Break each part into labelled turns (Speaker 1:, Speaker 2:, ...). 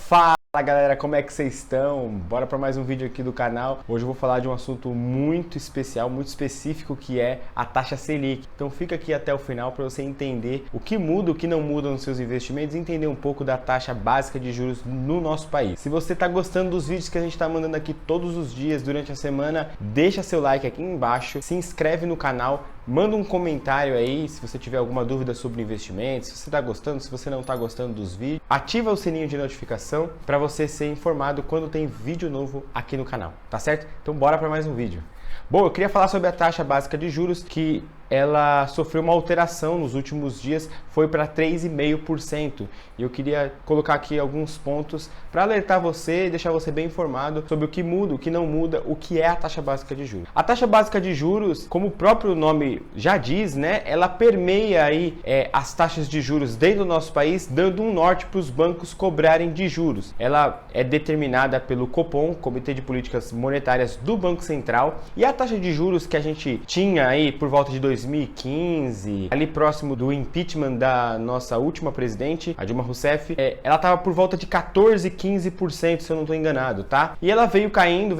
Speaker 1: Fala galera, como é que vocês estão? Bora para mais um vídeo aqui do canal. Hoje eu vou falar de um assunto muito especial, muito específico, que é a taxa Selic. Então fica aqui até o final para você entender o que muda, o que não muda nos seus investimentos e entender um pouco da taxa básica de juros no nosso país. Se você está gostando dos vídeos que a gente está mandando aqui todos os dias durante a semana, deixa seu like aqui embaixo, se inscreve no canal, manda um comentário aí se você tiver alguma dúvida sobre investimentos, se você está gostando, se você não está gostando dos vídeos. Ativa o sininho de notificação para você ser informado quando tem vídeo novo aqui no canal, tá certo? Então bora para mais um vídeo. Bom, eu queria falar sobre a taxa básica de juros, que ela sofreu uma alteração nos últimos dias, foi para 3,5%. E eu queria colocar aqui alguns pontos para alertar você e deixar você bem informado sobre o que muda, o que não muda, o que é a taxa básica de juros. A taxa básica de juros, como o próprio nome já diz, né, ela permeia aí as taxas de juros dentro do nosso país, dando um norte para os bancos cobrarem de juros. Ela é determinada pelo Copom, Comitê de Políticas Monetárias do Banco Central, e a taxa de juros que a gente tinha aí por volta de 2015, ali próximo do impeachment da nossa última presidente, a Dilma Rousseff, ela estava por volta de 14, 15%, se eu não estou enganado, tá? E ela veio caindo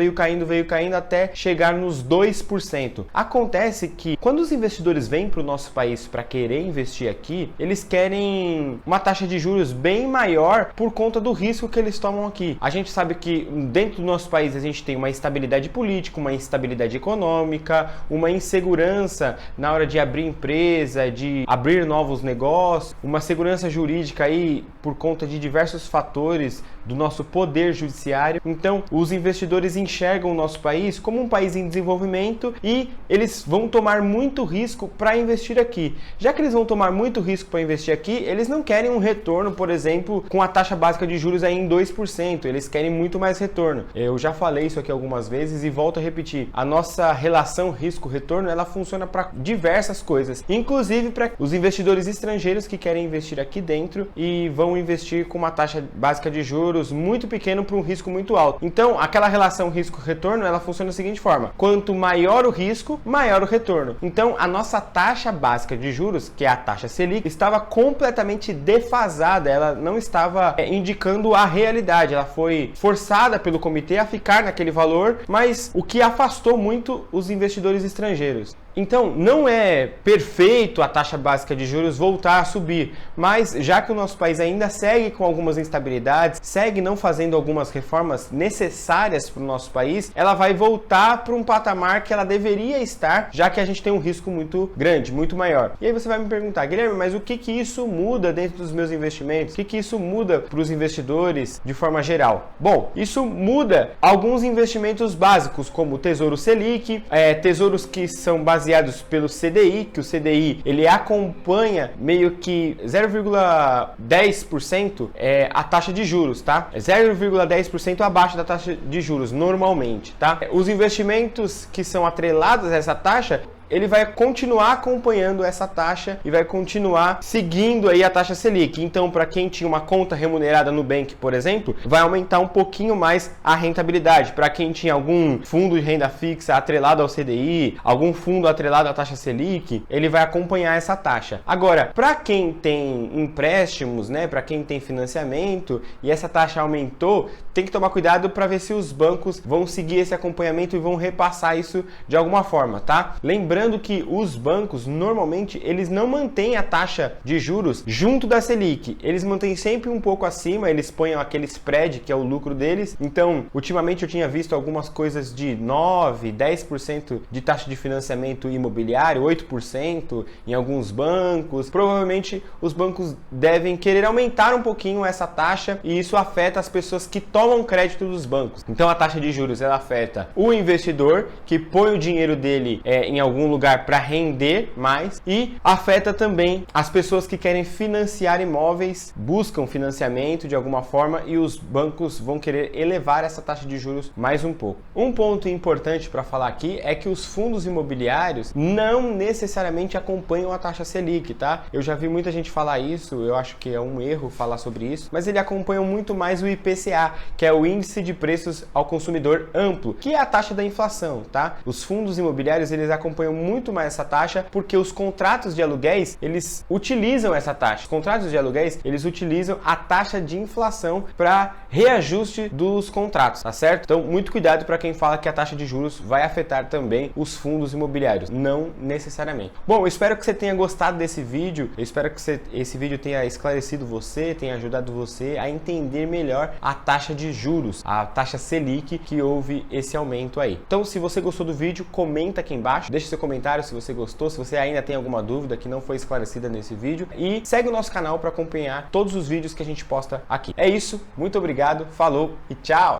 Speaker 1: até chegar nos 2%. Acontece que quando os investidores vêm para o nosso país para querer investir aqui, eles querem uma taxa de juros bem maior por conta do risco que eles tomam aqui. A gente sabe que dentro do nosso país a gente tem uma instabilidade política, uma instabilidade econômica, uma insegurança na hora de abrir empresa, de abrir novos negócios, uma segurança jurídica aí por conta de diversos fatores do nosso poder judiciário. Então, os investidores enxergam o nosso país como um país em desenvolvimento e eles vão tomar muito risco para investir aqui. Já que eles vão tomar muito risco para investir aqui, eles não querem um retorno, por exemplo, com a taxa básica de juros aí em 2%, eles querem muito mais retorno. Eu já falei isso aqui algumas vezes e volto a repetir. A nossa relação risco-retorno, ela funciona para diversas coisas, inclusive para os investidores estrangeiros que querem investir aqui dentro e vão investir com uma taxa básica de juros muito pequeno para um risco muito alto. Então, aquela relação risco-retorno, ela funciona da seguinte forma: quanto maior o risco, maior o retorno. Então, a nossa taxa básica de juros, que é a taxa Selic, estava completamente defasada, ela não estava indicando a realidade, ela foi forçada pelo comitê a ficar naquele valor, mas o que afastou muito os investidores estrangeiros. Então, não é perfeito a taxa básica de juros voltar a subir, mas já que o nosso país ainda segue com algumas instabilidades, segue não fazendo algumas reformas necessárias para o nosso país, ela vai voltar para um patamar que ela deveria estar, já que a gente tem um risco muito grande, muito maior. E aí você vai me perguntar: Guilherme, mas o que isso muda dentro dos meus investimentos? O que isso muda para os investidores de forma geral? Bom, isso muda alguns investimentos básicos, como o Tesouro Selic, tesouros que são baseados pelo CDI, que o CDI ele acompanha meio que 0,10% a taxa de juros, tá? 0,10% abaixo da taxa de juros normalmente, tá? Os investimentos que são atrelados a essa taxa, ele vai continuar acompanhando essa taxa e vai continuar seguindo aí a taxa Selic. Então, para quem tinha uma conta remunerada no Nubank, por exemplo, vai aumentar um pouquinho mais a rentabilidade. Para quem tinha algum fundo de renda fixa atrelado ao CDI, algum fundo atrelado à taxa Selic, ele vai acompanhar essa taxa. Agora, para quem tem empréstimos, né, para quem tem financiamento e essa taxa aumentou, tem que tomar cuidado para ver se os bancos vão seguir esse acompanhamento e vão repassar isso de alguma forma, tá? Lembrando que os bancos, normalmente, eles não mantêm a taxa de juros junto da Selic. Eles mantêm sempre um pouco acima, eles põem aquele spread, que é o lucro deles. Então, ultimamente eu tinha visto algumas coisas de 9%, 10% de taxa de financiamento imobiliário, 8% em alguns bancos. Provavelmente, os bancos devem querer aumentar um pouquinho essa taxa e isso afeta as pessoas que tomam crédito dos bancos. Então, a taxa de juros, ela afeta o investidor que põe o dinheiro dele em algum lugar para render mais e afeta também as pessoas que querem financiar imóveis, buscam financiamento de alguma forma e os bancos vão querer elevar essa taxa de juros mais um pouco. Um ponto importante para falar aqui é que os fundos imobiliários não necessariamente acompanham a taxa Selic, tá? Eu já vi muita gente falar isso, eu acho que é um erro falar sobre isso, mas ele acompanha muito mais o IPCA, que é o Índice de Preços ao Consumidor Amplo, que é a taxa da inflação, tá? Os fundos imobiliários, eles acompanham muito mais essa taxa porque os contratos de aluguéis, eles utilizam essa taxa. Os contratos de aluguéis, eles utilizam a taxa de inflação para reajuste dos contratos, tá certo? Então, muito cuidado para quem fala que a taxa de juros vai afetar também os fundos imobiliários. Não necessariamente. Bom, eu espero que você tenha gostado desse vídeo. Eu espero que esse vídeo tenha esclarecido você, tenha ajudado você a entender melhor a taxa de juros, a taxa Selic, que houve esse aumento aí. Então, se você gostou do vídeo, comenta aqui embaixo, deixa seu comentário se você gostou, se você ainda tem alguma dúvida que não foi esclarecida nesse vídeo, e segue o nosso canal para acompanhar todos os vídeos que a gente posta aqui. É isso, muito obrigado, falou e tchau!